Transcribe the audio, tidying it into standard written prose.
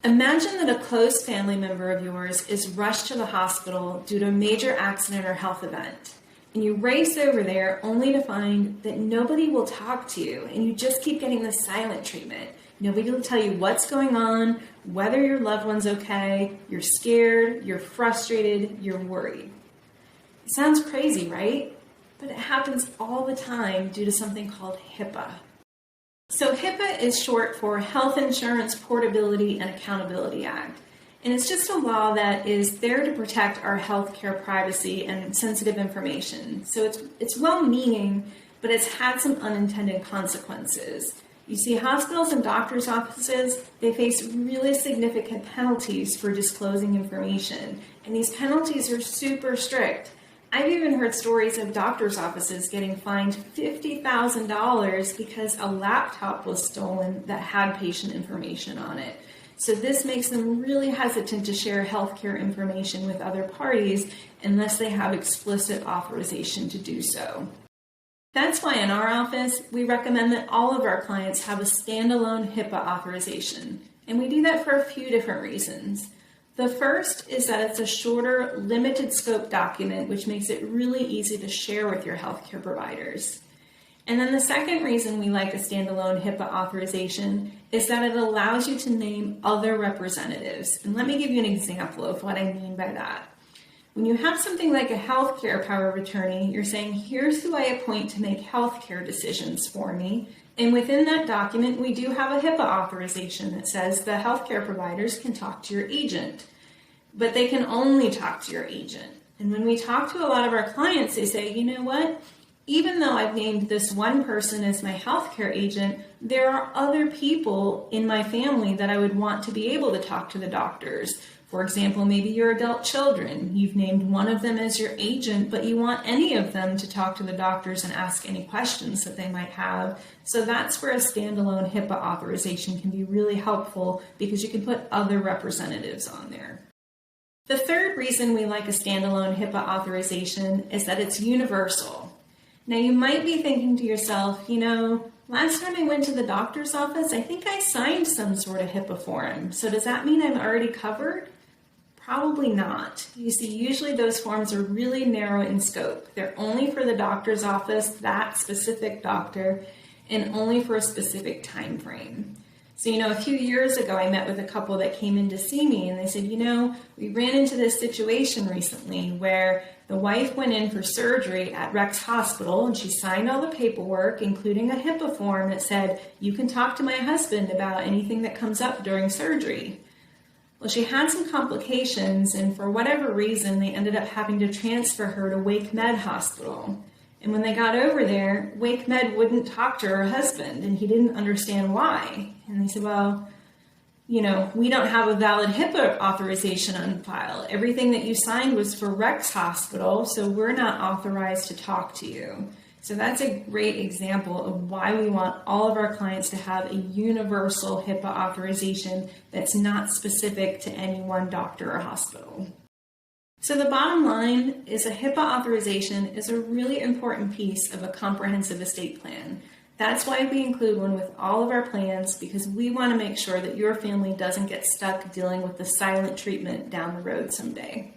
Imagine that a close family member of yours is rushed to the hospital due to a major accident or health event. And you race over there only to find that nobody will talk to you and you just keep getting the silent treatment. Nobody will tell you what's going on, whether your loved one's okay, you're scared, you're frustrated, you're worried. It sounds crazy, right? But it happens all the time due to something called HIPAA. So HIPAA is short for Health Insurance Portability and Accountability Act. And it's just a law that is there to protect our healthcare privacy and sensitive information. So it's well-meaning, but it's had some unintended consequences. You see, hospitals and doctors' offices, they face really significant penalties for disclosing information. And these penalties are super strict. I've even heard stories of doctors' offices getting fined $50,000 because a laptop was stolen that had patient information on it. So this makes them really hesitant to share healthcare information with other parties unless they have explicit authorization to do so. That's why in our office, we recommend that all of our clients have a standalone HIPAA authorization. And we do that for a few different reasons. The first is that it's a shorter, limited scope document, which makes it really easy to share with your healthcare providers. And then the second reason we like a standalone HIPAA authorization is that it allows you to name other representatives. And let me give you an example of what I mean by that. When you have something like a healthcare power of attorney, you're saying, here's who I appoint to make healthcare decisions for me. And within that document, we do have a HIPAA authorization that says the healthcare providers can talk to your agent, but they can only talk to your agent. And when we talk to a lot of our clients, they say, you know what? Even though I've named this one person as my healthcare agent, there are other people in my family that I would want to be able to talk to the doctors. For example, maybe your adult children. You've named one of them as your agent, but you want any of them to talk to the doctors and ask any questions that they might have. So that's where a standalone HIPAA authorization can be really helpful because you can put other representatives on there. The third reason we like a standalone HIPAA authorization is that it's universal. Now you might be thinking to yourself, last time I went to the doctor's office, I think I signed some sort of HIPAA form. So does that mean I'm already covered? Probably not. You see, usually those forms are really narrow in scope. They're only for the doctor's office, that specific doctor, and only for a specific time frame. So, a few years ago, I met with a couple that came in to see me, and they said, we ran into this situation recently where the wife went in for surgery at Rex Hospital, and she signed all the paperwork, including a HIPAA form that said, you can talk to my husband about anything that comes up during surgery. Well, she had some complications, and for whatever reason, they ended up having to transfer her to Wake Med Hospital. And when they got over there, Wake Med wouldn't talk to her husband, and he didn't understand why. And they said, well, we don't have a valid HIPAA authorization on file. Everything that you signed was for Rex Hospital, so we're not authorized to talk to you. So that's a great example of why we want all of our clients to have a universal HIPAA authorization that's not specific to any one doctor or hospital. So the bottom line is a HIPAA authorization is a really important piece of a comprehensive estate plan. That's why we include one with all of our plans, because we want to make sure that your family doesn't get stuck dealing with the silent treatment down the road someday.